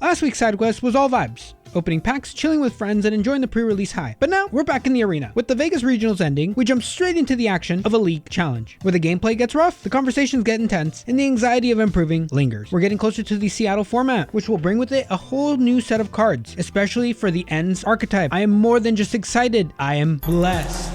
Last week's side quest was all vibes. Opening packs, chilling with friends, and enjoying the pre-release high. But now, we're back in the arena. With the Vegas Regionals ending, we jump straight into the action of a league challenge. Where the gameplay gets rough, the conversations get intense, and the anxiety of improving lingers. We're getting closer to the Seattle format, which will bring with it a whole new set of cards, especially for the Ends archetype. I am more than just excited, I am blessed.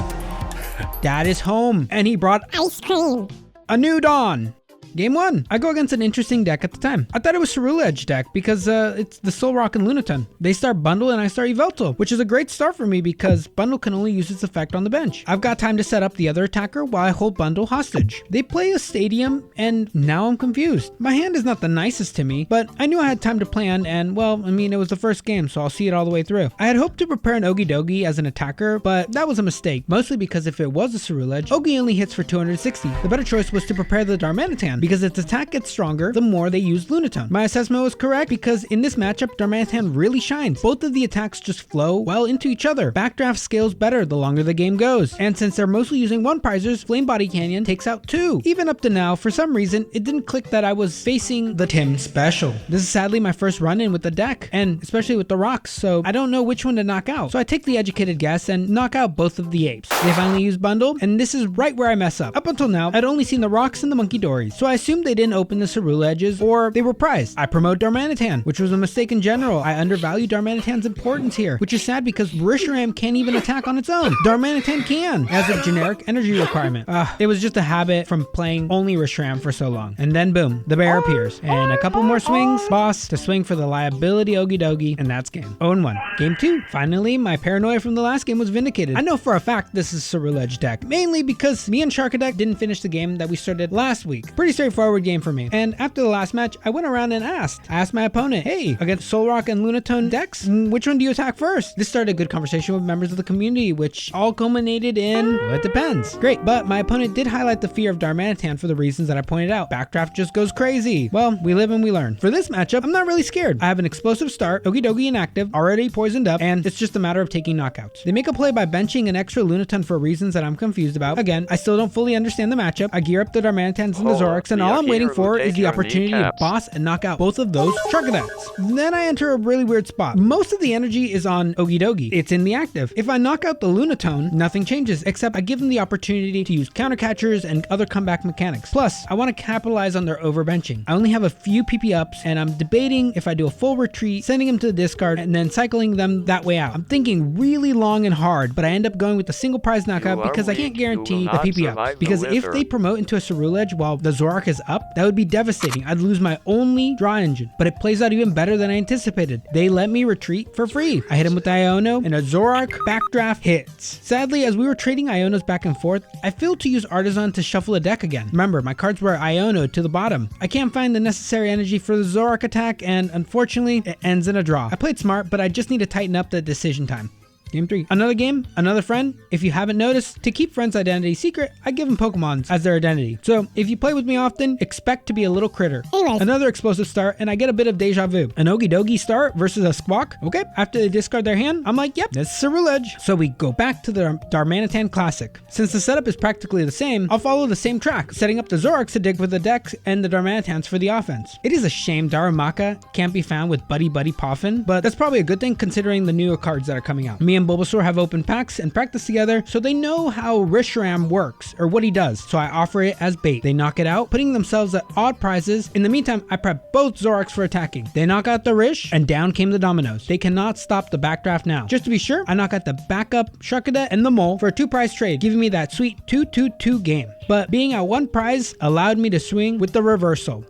Dad is home, and he brought ice cream. A new dawn. Game 1. I go against an interesting deck at the time. I thought it was Ceruledge deck because it's the Zoroark and Lunaton. They start Bundle and I start Yveltal, which is a great start for me because Bundle can only use its effect on the bench. I've got time to set up the other attacker while I hold Bundle hostage. They play a Stadium and now I'm confused. My hand is not the nicest to me, but I knew I had time to plan and well, I mean, it was the first game, so I'll see it all the way through. I had hoped to prepare an Okidogi as an attacker, but that was a mistake, mostly because if it was a Ceruledge, Ogi only hits for 260. The better choice was to prepare the Darmanitan, because its attack gets stronger the more they use Lunaton. My assessment was correct because in this matchup, Darmanitan really shines. Both of the attacks just flow well into each other. Backdraft scales better the longer the game goes. And since they're mostly using one prizers, Flame Body Canyon takes out 2. Even up to now, for some reason, it didn't click that I was facing the Tim special. This is sadly my first run-in with the deck, and especially with the rocks, so I don't know which one to knock out. So I take the educated guess and knock out both of the apes. They finally use Bundle, and this is right where I mess up. Up until now, I'd only seen the rocks and the Monkey Dories, so I assumed they didn't open the Ceruledges or they were prized. I promote Darmanitan, which was a mistake in general. I undervalue Darmanitan's importance here, which is sad because Reshiram can't even attack on its own. Darmanitan can, as a generic energy requirement. It was just a habit from playing only Reshiram for so long. And then boom, the bear appears. And a couple more swings, boss to swing for the liability Okidogi, and that's game. 0-1. Game 2. Finally, my paranoia from the last game was vindicated. I know for a fact this is Ceruledge deck, mainly because me and Sharkadek didn't finish the game that we started last week. Pretty straightforward game for me. And after the last match, I went around and I asked my opponent, hey, against Zoroark and Lunatone decks, which one do you attack first? This started a good conversation with members of the community, which all culminated in, well, it depends. Great, but my opponent did highlight the fear of Darmanitan for the reasons that I pointed out. Backdraft just goes crazy. Well, we live and we learn. For this matchup, I'm not really scared. I have an explosive start, Okidogi inactive, already poisoned up, and it's just a matter of taking knockouts. They make a play by benching an extra Lunaton for reasons that I'm confused about. Again, I still don't fully understand the matchup. I gear up the Darmanitans and the Zoroarks, and all I'm waiting for is the opportunity to boss and knock out both of those Sharkadets. Then I enter a really weird spot. Most of the energy is on Okidogi. It's in the active. If I knock out the Lunatone, nothing changes, except I give them the opportunity to use counter catchers and other comeback mechanics. Plus, I want to capitalize on their overbenching. I only have a few PP ups, and I'm debating if I do a full retreat, sending them to the discard, and then cycling them that way out. I'm thinking really long and hard, but I end up going with the single prize knockout because I can't guarantee the PP ups. Because if they promote into a Ceruledge while the Zoroark is up, that would be devastating. I'd lose my only draw engine, but it plays out even better than I anticipated. They let me retreat for free. I hit him with the Iono, and a Zoroark backdraft hits. Sadly, as we were trading Ionos back and forth, I failed to use Artisan to shuffle a deck again. Remember, my cards were Iono to the bottom. I can't find the necessary energy for the Zoroark attack, and unfortunately, it ends in a draw. I played smart, but I just need to tighten up the decision time. Game 3. Another game, another friend. If you haven't noticed, to keep friends' identity secret, I give them Pokemons as their identity. So if you play with me often, expect to be a little critter. Anyways. Another explosive start, and I get a bit of deja vu. An Okidogi start versus a Squawk. Okay, after they discard their hand, I'm like, yep, this is Ceruledge. So we go back to the Darmanitan Classic. Since the setup is practically the same, I'll follow the same track, setting up the Zoroarks to dig with the decks and the Darmanitans for the offense. It is a shame Darumaka can't be found with Buddy Buddy Poffin, but that's probably a good thing considering the newer cards that are coming out. Me and Bulbasaur have opened packs and practiced together, so they know how Reshiram works, or what he does, so I offer it as bait. They knock it out, putting themselves at odd prizes. In the meantime, I prep both Zoroarks for attacking. They knock out the Rish, and down came the dominoes. They cannot stop the backdraft now. Just to be sure, I knock out the backup Sharkadet and the Mole for a 2-prize trade, giving me that sweet 2-2-2 game. But being at 1 prize allowed me to swing with the reversal.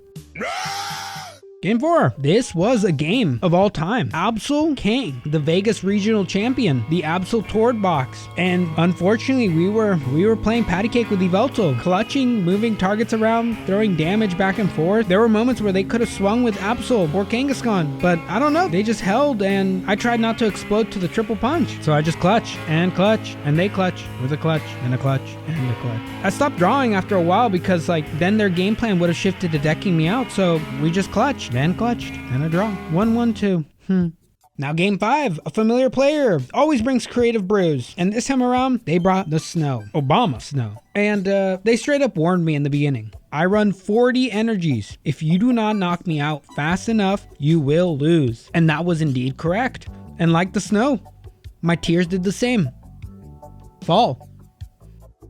Game 4. This was a game of all time. Absol King, the Vegas regional champion, the Absol Tord box. And unfortunately, we were playing patty cake with Yveltal, clutching, moving targets around, throwing damage back and forth. There were moments where they could have swung with Absol or Kangaskhan, but I don't know. They just held, and I tried not to explode to the triple punch. So I just clutch, and they clutch with a clutch, and a clutch, and a clutch. I stopped drawing after a while because then their game plan would have shifted to decking me out, so we just clutched. Then clutched, and a draw. 1-1-2. Now game 5, a familiar player, always brings creative brews, and this time around, they brought the snow. Obama snow. And they straight up warned me in the beginning. I run 40 energies. If you do not knock me out fast enough, you will lose. And that was indeed correct. And like the snow, my tears did the same. Fall.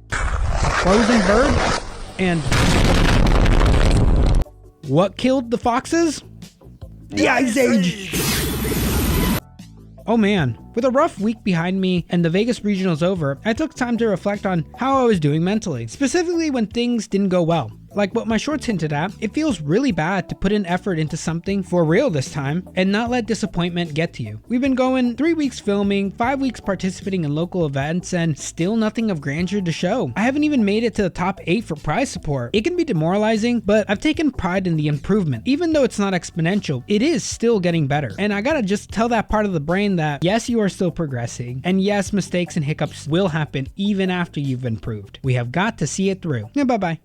Frozen bird. And what killed the foxes? The Ice Age! Oh man, with a rough week behind me and the Vegas regionals over, I took time to reflect on how I was doing mentally, specifically when things didn't go well. Like what my shorts hinted at, it feels really bad to put in effort into something for real this time and not let disappointment get to you. We've been going 3 weeks filming, 5 weeks participating in local events, and still nothing of grandeur to show. I haven't even made it to the top 8 for prize support. It can be demoralizing, but I've taken pride in the improvement. Even though it's not exponential, it is still getting better. And I gotta just tell that part of the brain that yes, you are still progressing, and yes, mistakes and hiccups will happen even after you've improved. We have got to see it through. Yeah, bye-bye.